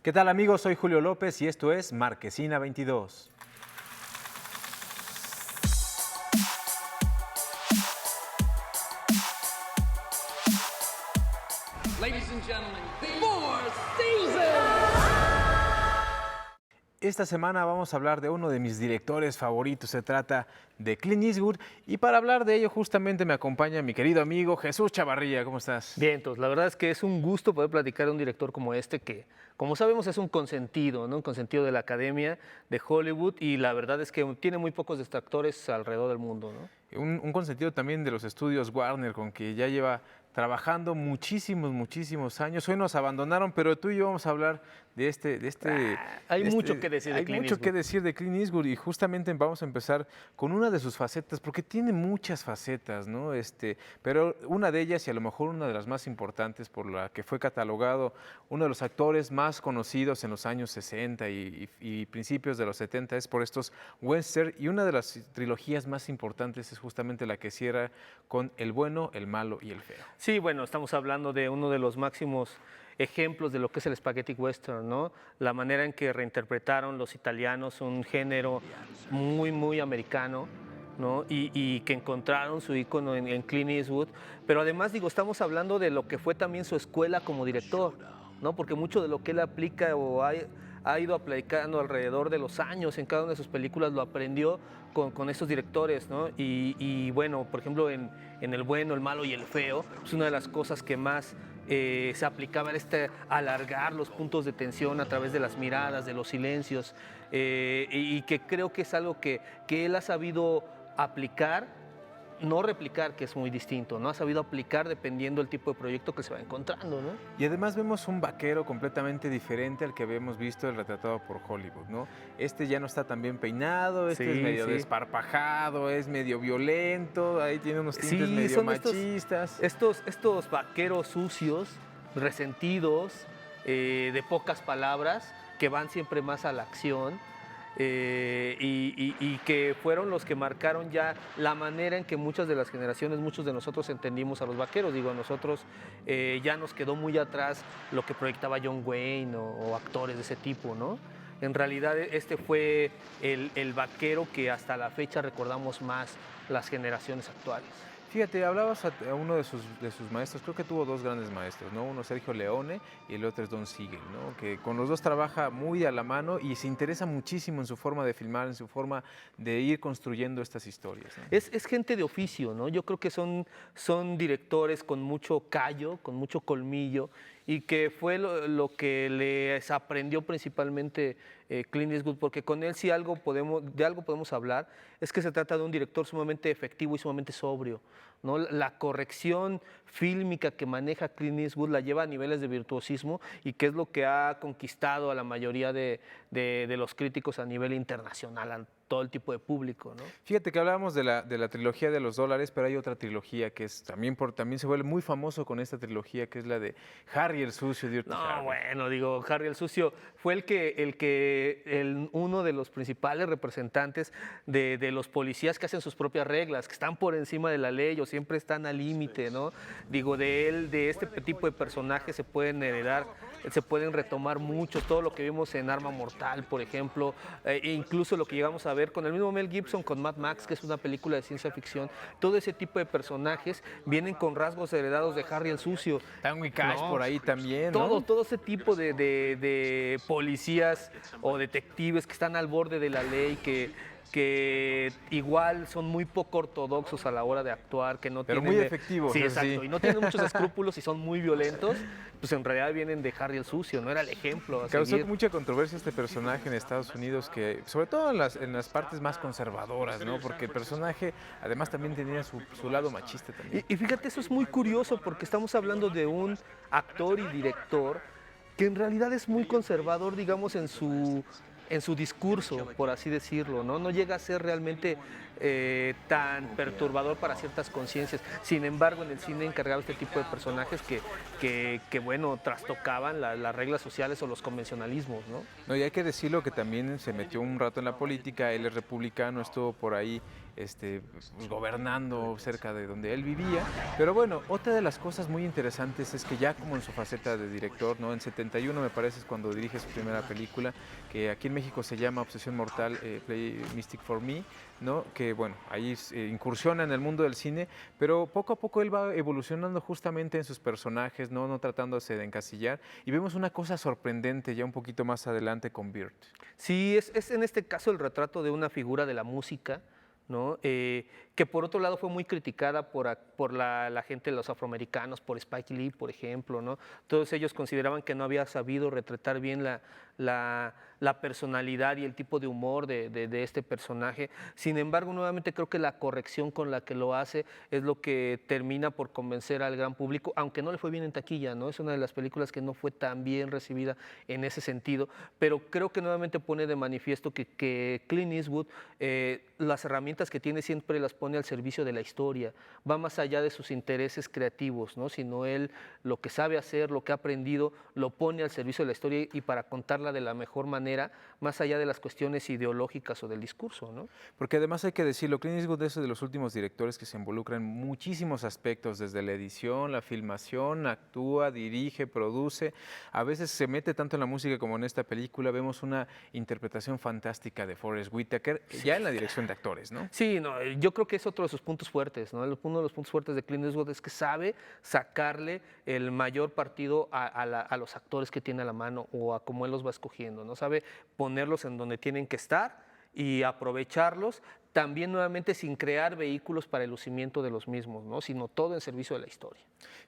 ¿Qué tal amigos? Soy Julio López y esto es Marquesina 22. Ladies and gentlemen, Four Seasons! Esta semana vamos a hablar de uno de mis directores favoritos, se trata de Clint Eastwood, y para hablar de ello justamente me acompaña mi querido amigo Jesús Chavarría. ¿Cómo estás? Bien, entonces la verdad es que es un gusto poder platicar de un director como este que, como sabemos, es un consentido, ¿no? Un consentido de la Academia de Hollywood, y la verdad es que tiene muy pocos distractores alrededor del mundo, ¿no? Un consentido también de los estudios Warner, con que ya lleva trabajando muchísimos años. Hoy nos abandonaron, pero tú y yo vamos a hablar de Hay mucho que decir de Hay Clint mucho que Eastwood. decir de Clint Eastwood, y justamente vamos a empezar con una de sus facetas, porque tiene muchas facetas, ¿no? Pero una de ellas, y a lo mejor una de las más importantes, por la que fue catalogado uno de los actores más conocidos en los años 60 y principios de los 70, es por estos western, y una de las trilogías más importantes es justamente la que cierra con El bueno, el malo y el feo. Sí, bueno, estamos hablando de uno de los máximos ejemplos de lo que es el spaghetti western, ¿no? La manera en que reinterpretaron los italianos un género muy americano, ¿no? Y que encontraron su ícono en Clint Eastwood. Pero además, digo, estamos hablando de lo que fue también su escuela como director, ¿no? Porque mucho de lo que él aplica o ha ido aplicando alrededor de los años en cada una de sus películas lo aprendió con estos directores, ¿no? Y bueno, por ejemplo, en El bueno, el malo y el feo, pues una de las cosas que más se aplicaba era alargar los puntos de tensión a través de las miradas, de los silencios, y que creo que es algo que él ha sabido aplicar, no replicar, que es muy distinto, ¿no? Ha sabido aplicar dependiendo del tipo de proyecto que se va encontrando, ¿no? Y además vemos un vaquero completamente diferente al que habíamos visto retratado por Hollywood, ¿no? Ya no está tan bien peinado, es Sí, medio sí. desparpajado, es medio violento, ahí tiene unos tintes Sí, medio son machistas. estos vaqueros sucios, resentidos, de pocas palabras, que van siempre más a la acción, y que fueron los que marcaron ya la manera en que muchas de las generaciones, muchos de nosotros entendimos a los vaqueros. Digo, a nosotros ya nos quedó muy atrás lo que proyectaba John Wayne o actores de ese tipo, ¿no? En realidad este fue el vaquero que hasta la fecha recordamos más las generaciones actuales. Fíjate, hablabas a uno de sus maestros, creo que tuvo dos grandes maestros, ¿no? Uno Sergio Leone y el otro es Don Siegel, ¿no? Que con los dos trabaja muy a la mano y se interesa muchísimo en su forma de filmar, en su forma de ir construyendo estas historias, ¿no? Es gente de oficio, ¿no? Yo creo que son directores con mucho callo, con mucho colmillo, y que fue lo que les aprendió principalmente Clint Eastwood, porque con él sí de algo podemos hablar, es que se trata de un director sumamente efectivo y sumamente sobrio, ¿no? La corrección fílmica que maneja Clint Eastwood la lleva a niveles de virtuosismo, y que es lo que ha conquistado a la mayoría de los críticos a nivel internacional, a todo el tipo de público, ¿no? Fíjate que hablábamos de la trilogía de los dólares, pero hay otra trilogía que es también se vuelve muy famoso con esta trilogía, que es la de Harry el Sucio, Dirty No, Harry. bueno, digo, Harry el Sucio fue uno de los principales representantes de los policías que hacen sus propias reglas, que están por encima de la ley o siempre están al límite, ¿no? Digo, de este tipo de personajes se pueden heredar, se pueden retomar mucho, todo lo que vimos en Arma Mortal, por ejemplo, e incluso lo que llegamos a ver con el mismo Mel Gibson, con Mad Max, que es una película de ciencia ficción. Todo ese tipo de personajes vienen con rasgos heredados de Harry el Sucio. Tango y Cash No, por ahí también, ¿no? todo ese tipo de policías o detectives que están al borde de la ley, que igual son muy poco ortodoxos a la hora de actuar, que no Pero tienen... muy efectivos, Sí, eso exacto, sí. y no tienen muchos escrúpulos y son muy violentos, pues en realidad vienen de Harry el Sucio, no era el ejemplo a Causó seguir. mucha controversia este personaje en Estados Unidos, que sobre todo en las partes más conservadoras, ¿no? Porque el personaje además también tenía su lado machista también. Y fíjate, eso es muy curioso porque estamos hablando de un actor y director que en realidad es muy conservador, digamos, en su discurso, por así decirlo, ¿no? No llega a ser realmente tan perturbador para ciertas conciencias. Sin embargo, en el cine encargaba este tipo de personajes que bueno, trastocaban las reglas sociales o los convencionalismos, ¿no? No, y hay que decirlo que también se metió un rato en la política, él es republicano, estuvo por ahí pues, gobernando cerca de donde él vivía, pero bueno, otra de las cosas muy interesantes es que ya como en su faceta de director, ¿no? En 71 me parece es cuando dirige su primera película, que aquí en México se llama Obsesión Mortal, Play Mystic for Me, ¿no? Que bueno, ahí incursiona en el mundo del cine, pero poco a poco él va evolucionando justamente en sus personajes, no tratándose de encasillar, y vemos una cosa sorprendente ya un poquito más adelante con Bird. Sí, es en este caso el retrato de una figura de la música, ¿no? Que por otro lado fue muy criticada por la gente, los afroamericanos, por Spike Lee, por ejemplo, ¿no? Todos ellos consideraban que no había sabido retratar bien la personalidad y el tipo de humor de este personaje. Sin embargo, nuevamente creo que la corrección con la que lo hace es lo que termina por convencer al gran público, aunque no le fue bien en taquilla, ¿no? Es una de las películas que no fue tan bien recibida en ese sentido, pero creo que nuevamente pone de manifiesto que Clint Eastwood, las herramientas que tiene siempre las pone al servicio de la historia, va más allá de sus intereses creativos, ¿no? Sino él lo que sabe hacer, lo que ha aprendido, lo pone al servicio de la historia y para contarla de la mejor manera, más allá de las cuestiones ideológicas o del discurso, ¿no? Porque además hay que decirlo, Clint Eastwood es de los últimos directores que se involucran en muchísimos aspectos, desde la edición, la filmación, actúa, dirige, produce, a veces se mete tanto en la música como en esta película, vemos una interpretación fantástica de Forest Whitaker, ya en la dirección de actores, ¿no? Sí, no, yo creo que es otro de sus puntos fuertes, ¿no? Uno de los puntos fuertes de Clint Eastwood es que sabe sacarle el mayor partido a los actores que tiene a la mano o a cómo él los va escogiendo, ¿no? Sabe ponerlos en donde tienen que estar y aprovecharlos, también nuevamente sin crear vehículos para el lucimiento de los mismos, ¿no? Sino todo en servicio de la historia.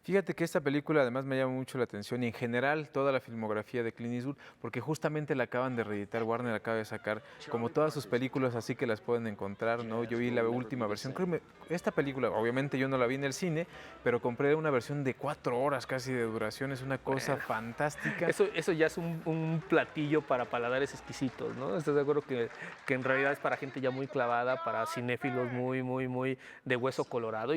Fíjate que esta película además me llama mucho la atención y en general toda la filmografía de Clint Eastwood, porque justamente la acaban de reeditar, Warner acaba de sacar como todas sus películas, así que las pueden encontrar, ¿no? Yo vi la última versión, creo que esta película, obviamente yo no la vi en el cine, pero compré una versión de 4 horas casi de duración, es una cosa fantástica. Eso ya es un platillo para paladares exquisitos, ¿no? ¿Estás de acuerdo que en realidad es para gente ya muy clavada, para cinéfilos muy de hueso colorado,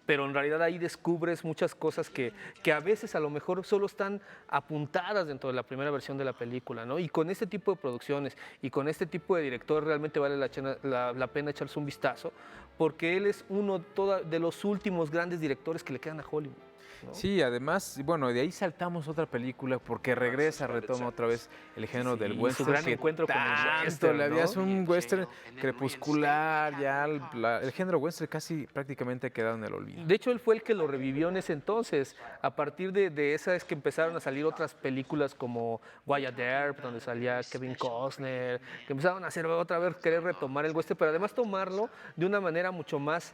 pero en realidad ahí descubres muchas cosas que a veces a lo mejor solo están apuntadas dentro de la primera versión de la película, ¿no? Y con este tipo de producciones y con este tipo de director realmente vale la pena echarse un vistazo, porque él es uno de los últimos grandes directores que le quedan a Hollywood, ¿no? Sí, además, bueno, de ahí saltamos otra película porque retoma otra vez el género del Sí, western. su gran que encuentro con el tanto western, le habías ¿no? un western crepuscular, ya el género western casi prácticamente ha quedado en el olvido. De hecho, él fue el que lo revivió en ese entonces. A partir de esa es que empezaron a salir otras películas como Wyatt Earp, donde salía Kevin Costner, que empezaron a hacer otra vez, querer retomar el western, pero además tomarlo de una manera mucho más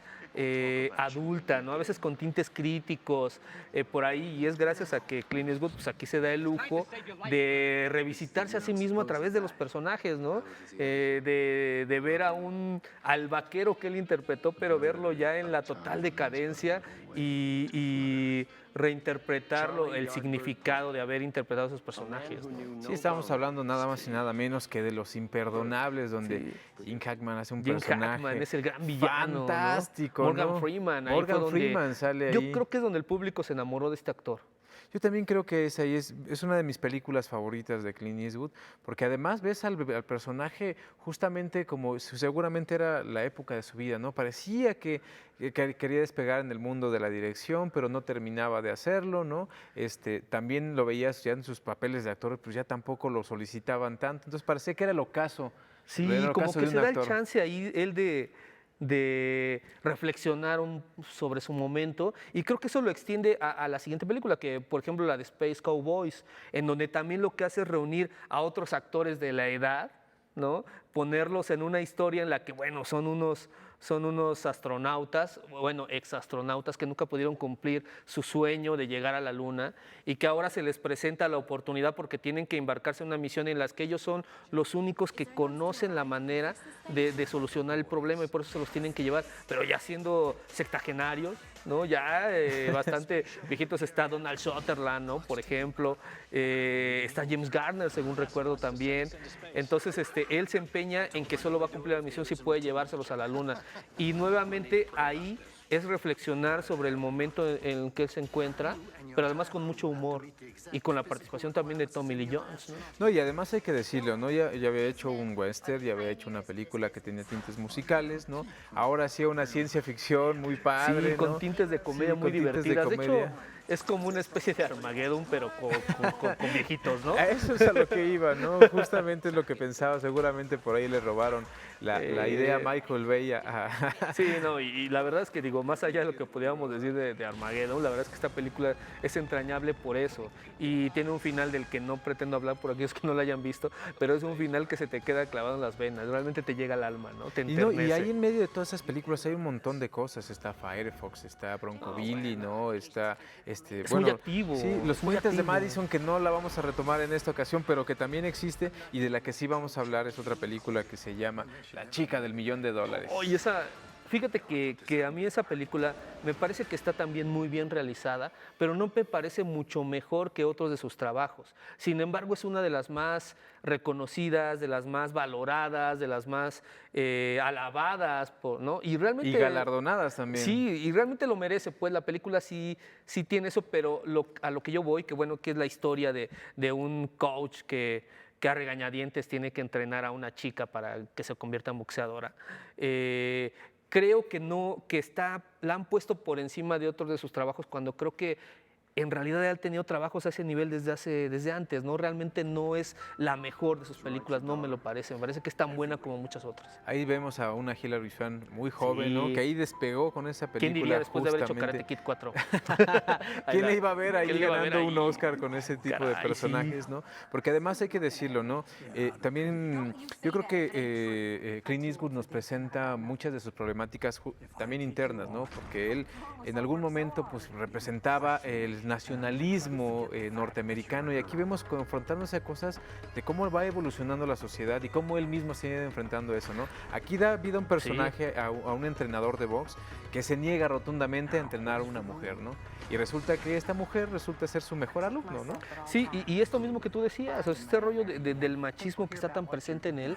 adulta, ¿no? A veces con tintes críticos por ahí, y es gracias a que Clint Eastwood pues, aquí se da el lujo de revisitarse a sí mismo a través de los personajes, ¿no? De ver al vaquero que él interpretó, pero verlo ya en la total decadencia y reinterpretarlo, el significado de haber interpretado a esos personajes, ¿no? Sí, estamos hablando nada más y nada menos que de Los Imperdonables, donde Jim Hackman hace un Jim personaje Hackman es el gran villano, fantástico, ¿no? Morgan ¿no? Freeman, ahí Morgan fue donde Freeman sale ahí. yo creo que es donde el público se enamoró de este actor. Yo también creo que esa es una de mis películas favoritas de Clint Eastwood, porque además ves al personaje justamente como seguramente era la época de su vida, ¿no? Parecía que quería despegar en el mundo de la dirección, pero no terminaba de hacerlo, ¿no? También lo veías ya en sus papeles de actor, pues ya tampoco lo solicitaban tanto, entonces parecía que era el ocaso. Sí, era el como ocaso que de se un da el actor. chance ahí él de reflexionar sobre su momento, y creo que eso lo extiende a la siguiente película, que por ejemplo la de Space Cowboys, en donde también lo que hace es reunir a otros actores de la edad, ¿no? Ponerlos en una historia en la que, bueno, son unos astronautas, bueno, exastronautas que nunca pudieron cumplir su sueño de llegar a la Luna y que ahora se les presenta la oportunidad porque tienen que embarcarse en una misión en la que ellos son los únicos que conocen la manera de solucionar el problema y por eso se los tienen que llevar, pero ya siendo sectagenarios, ¿no? Ya bastante viejitos. Está Donald Sutherland, ¿no? Por ejemplo. Está James Garner, según recuerdo también. Entonces, él se empeña en que solo va a cumplir la misión si puede llevárselos a la luna. Y nuevamente ahí es reflexionar sobre el momento en el que él se encuentra, pero además con mucho humor y con la participación también de Tommy Lee Jones, ¿no? No, y además hay que decirlo, ¿no? Ya había hecho un western, ya había hecho una película que tenía tintes musicales, ¿no? Ahora hacía una ciencia ficción muy padre, Sí, con ¿no? tintes de comedia Sí, muy con tintes de divertidas. De hecho, comedia. es como una especie de Armageddon, pero con viejitos, ¿no? A eso es a lo que iba, ¿no? Justamente es lo que pensaba, seguramente por ahí le robaron la idea a Michael Bay Sí, no, y la verdad es que digo, más allá de lo que podíamos decir de Armageddon, la verdad es que esta película es entrañable por eso. Y tiene un final del que no pretendo hablar por aquellos que no la hayan visto, pero es un final que se te queda clavado en las venas, realmente te llega al alma, ¿no? Te Y, no, y enternece. ahí en medio de todas esas películas hay un montón de cosas. Está Firefox, está Bronco Billy, ¿no? Está, Es muy activo, sí, Los es muy Puentes de activo. Madison, que no la vamos a retomar en esta ocasión, pero que también existe y de la que sí vamos a hablar es otra película que se llama La chica del $1.000.000. Oye, fíjate que a mí esa película me parece que está también muy bien realizada, pero no me parece mucho mejor que otros de sus trabajos. Sin embargo, es una de las más reconocidas, de las más valoradas, de las más alabadas, ¿no? Y realmente... Y galardonadas también. Sí, y realmente lo merece, pues la película sí tiene eso, pero a lo que yo voy, que bueno, que es la historia de un coach que a regañadientes tiene que entrenar a una chica para que se convierta en boxeadora. Creo que no, la han puesto por encima de otros de sus trabajos cuando creo que en realidad él ha tenido trabajos a ese nivel desde antes, ¿no? Realmente no es la mejor de sus películas, no me lo parece. Me parece que es tan buena como muchas otras. Ahí vemos a una Hilary Swank muy joven, ¿no? Sí. Que ahí despegó con esa película. ¿Quién diría después de haber hecho justamente. Karate Kid 4? ¿Quién le iba a ver ahí ¿Quién le iba a ver ganando un ahí? Oscar con ese tipo de Caray, personajes, sí. ¿no? Porque además hay que decirlo, ¿no? También yo creo que Clint Eastwood nos presenta muchas de sus problemáticas también internas, ¿no? Porque él en algún momento pues representaba el nacionalismo norteamericano y aquí vemos confrontándose a cosas de cómo va evolucionando la sociedad y cómo él mismo se ha ido enfrentando a eso, ¿no? Aquí da vida a un personaje, a un entrenador de box que se niega rotundamente a entrenar a una mujer, ¿no? Y resulta que esta mujer resulta ser su mejor alumno, ¿no? Sí, y esto mismo que tú decías, o sea, este rollo del machismo que está tan presente en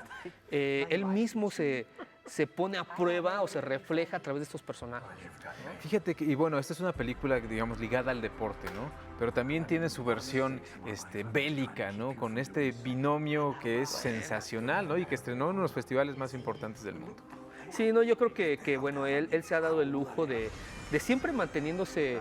él mismo se pone a prueba o se refleja a través de estos personajes. Fíjate que, y bueno, esta es una película, digamos, ligada al deporte, ¿no? Pero también tiene su versión bélica, ¿no? Con este binomio que es sensacional, ¿no? Y que estrenó en uno de los festivales más importantes del mundo. Sí, no, yo creo que bueno, él se ha dado el lujo de siempre manteniéndose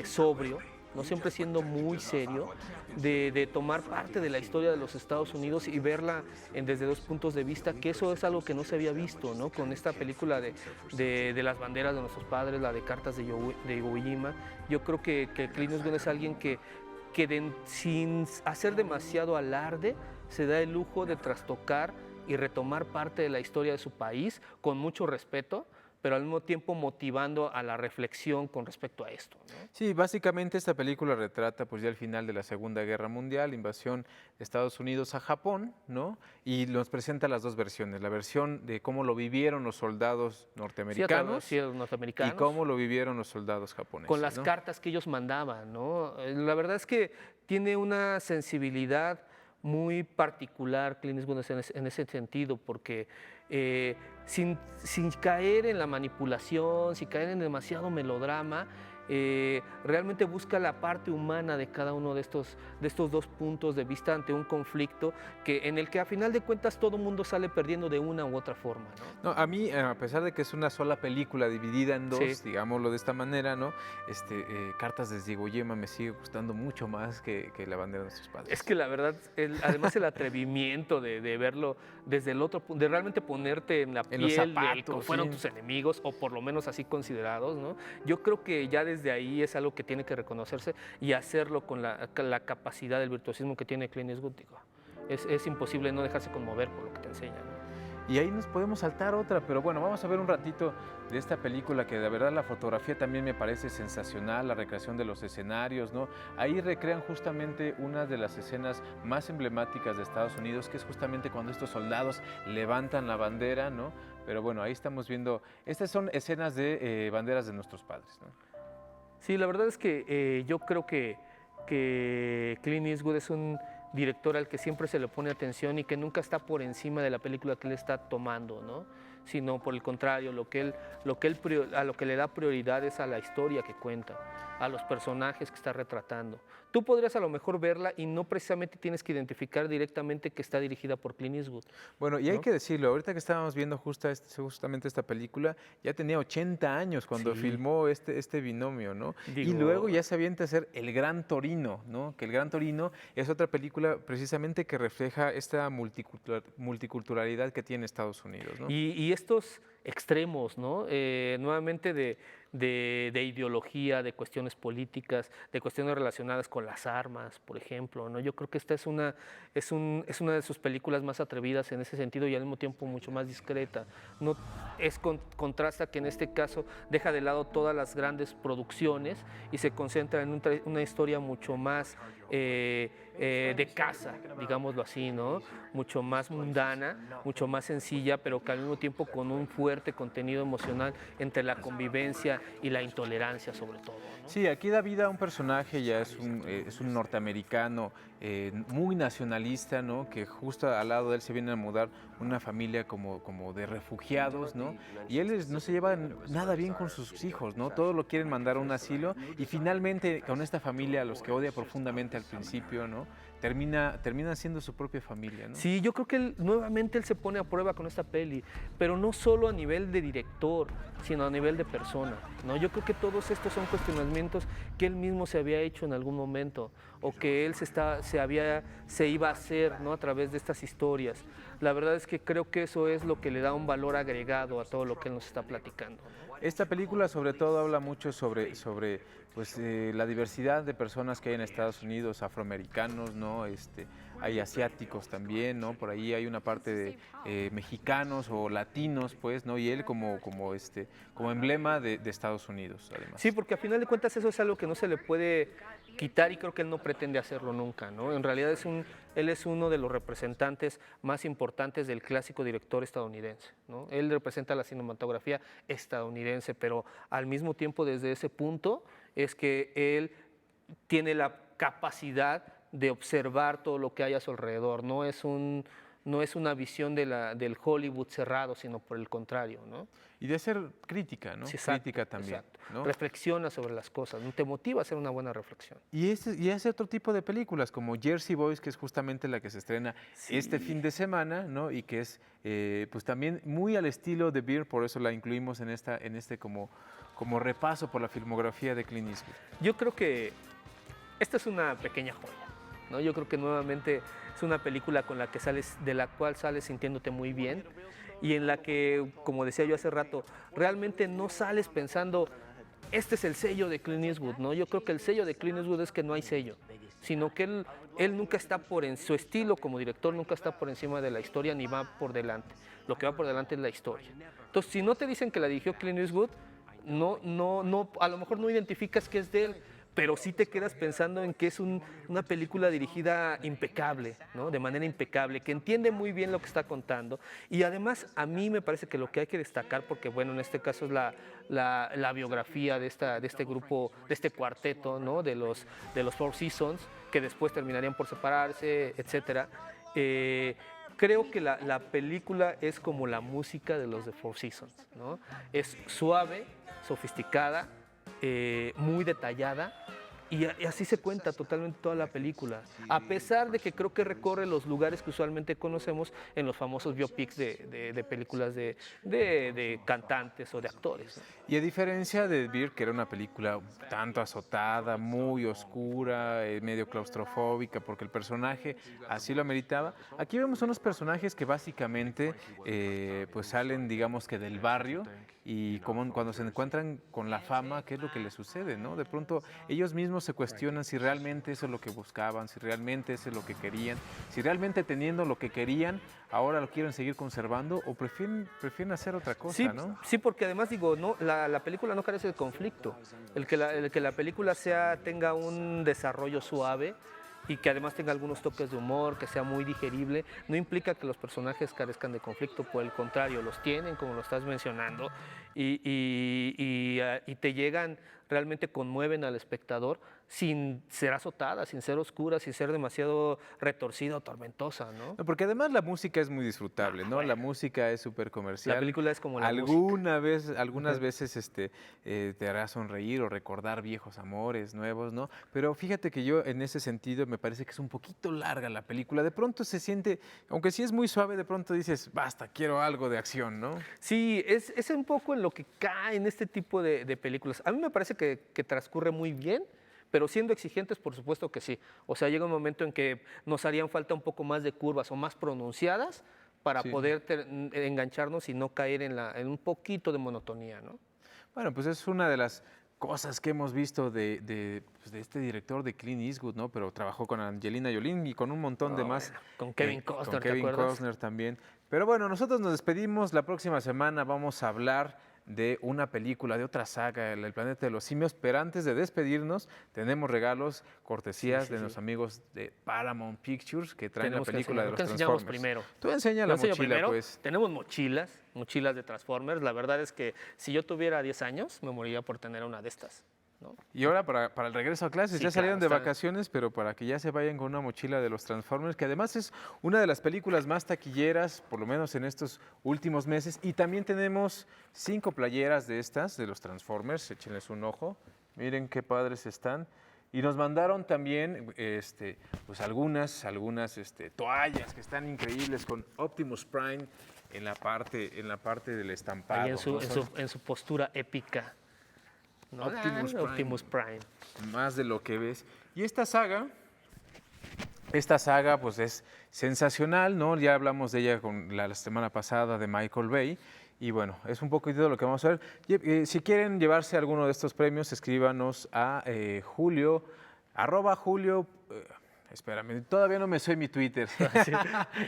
sobrio, no siempre siendo muy serio, de tomar parte de la historia de los Estados Unidos y verla desde dos puntos de vista, que eso es algo que no se había visto, ¿no? Con esta película de las banderas de nuestros padres, la de Cartas de Iwo Jima, yo creo que Clint Eastwood es alguien que sin hacer demasiado alarde, se da el lujo de trastocar y retomar parte de la historia de su país con mucho respeto, pero al mismo tiempo motivando a la reflexión con respecto a esto, ¿no? Sí, básicamente esta película retrata pues ya el final de la Segunda Guerra Mundial, invasión de Estados Unidos a Japón, ¿no? Y nos presenta las dos versiones, la versión de cómo lo vivieron los soldados norteamericanos, Sí, los norteamericanos. y cómo lo vivieron los soldados japoneses. Con las ¿no? cartas que ellos mandaban, ¿no? La verdad es que tiene una sensibilidad muy particular Clint Eastwood en ese sentido, porque sin caer en la manipulación, sin caer en demasiado melodrama, realmente busca la parte humana de cada uno de estos dos puntos de vista ante un conflicto en el que a final de cuentas todo mundo sale perdiendo de una u otra forma, ¿no? No, a mí, a pesar de que es una sola película dividida en dos, Sí. digámoslo de esta manera, ¿no? Cartas desde Iwo Jima me sigue gustando mucho más que La bandera de nuestros padres. Es que la verdad, además el atrevimiento de verlo desde el otro punto, de realmente ponerte en la En los piel zapatos, que fueron sí. tus enemigos, o por lo menos así considerados, ¿no? Yo creo que ya desde ahí es algo que tiene que reconocerse y hacerlo con la capacidad, el virtuosismo que tiene Clint Eastwood. Digo, es imposible no dejarse conmover por lo que te enseña, ¿no? Y ahí nos podemos saltar otra, pero bueno, vamos a ver un ratito de esta película que de verdad la fotografía también me parece sensacional, la recreación de los escenarios, ¿no? Ahí recrean justamente una de las escenas más emblemáticas de Estados Unidos, que es justamente cuando estos soldados levantan la bandera, ¿no? Pero bueno, ahí estamos viendo, estas son escenas de banderas de nuestros padres, ¿no? Sí, la verdad es que yo creo que Clint Eastwood es un director al que siempre se le pone atención y que nunca está por encima de la película que él está tomando, ¿no? Sino por el contrario, a lo que le da prioridad es a la historia que cuenta, a los personajes que está retratando. Tú podrías a lo mejor verla y no precisamente tienes que identificar directamente que está dirigida por Clint Eastwood. Bueno, y hay ¿No? que decirlo, ahorita que estábamos viendo justamente esta película, ya tenía 80 años cuando Sí. filmó este binomio, ¿no? Y Digo- luego ya se avienta a hacer El Gran Torino, ¿no? Que El Gran Torino es otra película precisamente que refleja esta multiculturalidad que tiene Estados Unidos, ¿no? Y estos extremos, ¿no? Nuevamente de ideología, de cuestiones políticas, de cuestiones relacionadas con las armas, por ejemplo, ¿no? Yo creo que esta es una de sus películas más atrevidas en ese sentido y al mismo tiempo mucho más discreta. No, contrasta que en este caso deja de lado todas las grandes producciones y se concentra en una historia mucho más de casa, digámoslo así, ¿no? Mucho más mundana, mucho más sencilla, pero que al mismo tiempo con un fuerte contenido emocional entre la convivencia y la intolerancia sobre todo, ¿no? Sí, aquí da vida a un personaje, ya es un norteamericano muy nacionalista, ¿no? Que justo al lado de él se viene a mudar una familia como de refugiados, ¿no? Y él no se lleva nada bien con sus hijos, ¿no? Todo lo quieren mandar a un asilo y finalmente con esta familia, a los que odia profundamente al principio, ¿no? Termina siendo su propia familia, ¿no? Sí, yo creo que nuevamente él se pone a prueba con esta peli, pero no solo a nivel de director, sino a nivel de persona, ¿no? Yo creo que todos estos son cuestionamientos que él mismo se había hecho en algún momento o que él se iba a hacer, ¿no? A través de estas historias. La verdad es que creo que eso es lo que le da un valor agregado a todo lo que él nos está platicando, ¿no? Esta película sobre todo habla mucho sobre pues, la diversidad de personas que hay en Estados Unidos, afroamericanos, ¿no? Hay asiáticos también, ¿no? Por ahí hay una parte de mexicanos o latinos, pues, ¿no? Y él como emblema de Estados Unidos, además. Sí, porque a final de cuentas eso es algo que no se le puede quitar y creo que él no pretende hacerlo nunca, ¿no? En realidad él es uno de los representantes más importantes del clásico director estadounidense, ¿no? Él representa la cinematografía estadounidense, pero al mismo tiempo desde ese punto es que él tiene la capacidad de observar todo lo que hay a su alrededor, no es una visión del Hollywood cerrado, sino por el contrario, ¿no? Y de ser crítica, ¿no? Sí, exacto, Crítica también, exacto. ¿no? Reflexiona sobre las cosas, ¿no? Te motiva a hacer una buena reflexión. Y hace otro tipo de películas, como Jersey Boys, que es justamente la que se estrena este fin de semana, ¿no? Y que es pues también muy al estilo de Beer, por eso la incluimos en este como repaso por la filmografía de Clint Eastwood. Yo creo que esta es una pequeña joya, ¿no? Yo creo que nuevamente es una película de la cual sales sintiéndote muy bien y en la que, como decía yo hace rato, realmente no sales pensando, este es el sello de Clint Eastwood, ¿no? Yo creo que el sello de Clint Eastwood es que no hay sello, sino que él nunca está su estilo como director nunca está por encima de la historia ni va por delante. Lo que va por delante es la historia. Entonces, si no te dicen que la dirigió Clint Eastwood, a lo mejor no identificas que es de él, pero sí te quedas pensando en que es una película dirigida impecable, ¿no? De manera impecable, que entiende muy bien lo que está contando. Y además, a mí me parece que lo que hay que destacar, porque bueno, en este caso es la biografía de este grupo, de este cuarteto, ¿no? De los Four Seasons, que después terminarían por separarse, etcétera. Creo que la película es como la música de los The Four Seasons, ¿no? Es suave, sofisticada, muy detallada y así se cuenta totalmente toda la película, a pesar de que creo que recorre los lugares que usualmente conocemos en los famosos biopics de películas de cantantes o de actores, ¿no? Y a diferencia de Beer, que era una película tanto azotada, muy oscura, medio claustrofóbica, porque el personaje así lo ameritaba, aquí vemos unos personajes que básicamente pues salen, digamos que del barrio y cuando se encuentran con la fama, ¿qué es lo que les sucede, no? De pronto ellos mismos se cuestionan si realmente eso es lo que buscaban, si realmente eso es lo que querían, si realmente teniendo lo que querían, ahora lo quieren seguir conservando o prefieren hacer otra cosa, Sí, ¿no? sí, porque además digo, no, la película no carece de conflicto. El que la película tenga un desarrollo suave y que además tenga algunos toques de humor, que sea muy digerible, no implica que los personajes carezcan de conflicto, por el contrario, los tienen, como lo estás mencionando, y te llegan, realmente conmueven al espectador sin ser azotada, sin ser oscura, sin ser demasiado retorcida o tormentosa, ¿no? No, porque además la música es muy disfrutable, ¿no? La música es súper comercial. La película es como la música. Algunas veces te hará sonreír o recordar viejos amores nuevos, ¿no? Pero fíjate que yo en ese sentido me parece que es un poquito larga la película. De pronto se siente, aunque sí es muy suave, de pronto dices, basta, quiero algo de acción, ¿no? Sí, es un poco en lo que cae en este tipo de películas. A mí me parece que transcurre muy bien, pero siendo exigentes, por supuesto que sí. O sea, llega un momento en que nos harían falta un poco más de curvas o más pronunciadas para Sí. poder engancharnos y no caer en un poquito de monotonía, ¿no? Bueno, pues es una de las cosas que hemos visto pues, de este director de Clint Eastwood, ¿no? Pero trabajó con Angelina Jolie y con un montón de Oh, más. bueno, con Kevin Costner, Con ¿te Kevin acuerdas? Costner también. Pero bueno, nosotros nos despedimos. La próxima semana vamos a hablar de una película, de otra saga, El planeta de los simios. Pero antes de despedirnos, tenemos regalos, cortesías Sí, de sí. nuestros amigos de Paramount Pictures que traen Tenemos la que película de enseñarlo. los ¿Qué enseñamos Transformers. primero? Tú enseña Yo la enseño mochila, primero. pues. Tenemos mochilas de Transformers. La verdad es que si yo tuviera 10 años, me moriría por tener una de estas, ¿no? Y ahora para el regreso a clases, Sí, ya salieron claro, de está- vacaciones, pero para que ya se vayan con una mochila de los Transformers, que además es una de las películas más taquilleras, por lo menos en estos últimos meses. Y también tenemos 5 playeras de estas, de los Transformers, échenles un ojo, miren qué padres están. Y nos mandaron también pues algunas toallas que están increíbles con Optimus Prime en la parte del estampado. Ahí en ¿no? Son en su postura épica, ¿no? Optimus Prime. Prime. Más de lo que ves. Y esta saga pues es sensacional, ¿no? Ya hablamos de ella con la semana pasada de Michael Bay. Y bueno, es un poquito de lo que vamos a ver. Si quieren llevarse alguno de estos premios, escríbanos a Julio, @Julio. Espérame, todavía no me sé mi Twitter. Sí.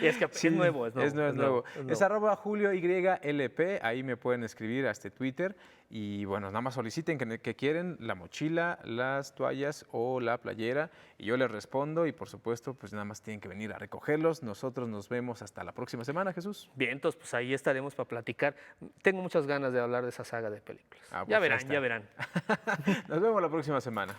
Y es que Sí, es nuevo, es nuevo. es nuevo. Es @JulioYLP, ahí me pueden escribir a este Twitter. Y bueno, nada más soliciten que quieren la mochila, las toallas o la playera y yo les respondo y por supuesto pues nada más tienen que venir a recogerlos. Nosotros nos vemos hasta la próxima semana, Jesús. Bien, entonces pues ahí estaremos para platicar. Tengo muchas ganas de hablar de esa saga de películas. Ah, pues Ya ahí verán, está. ya verán. Nos vemos la próxima semana.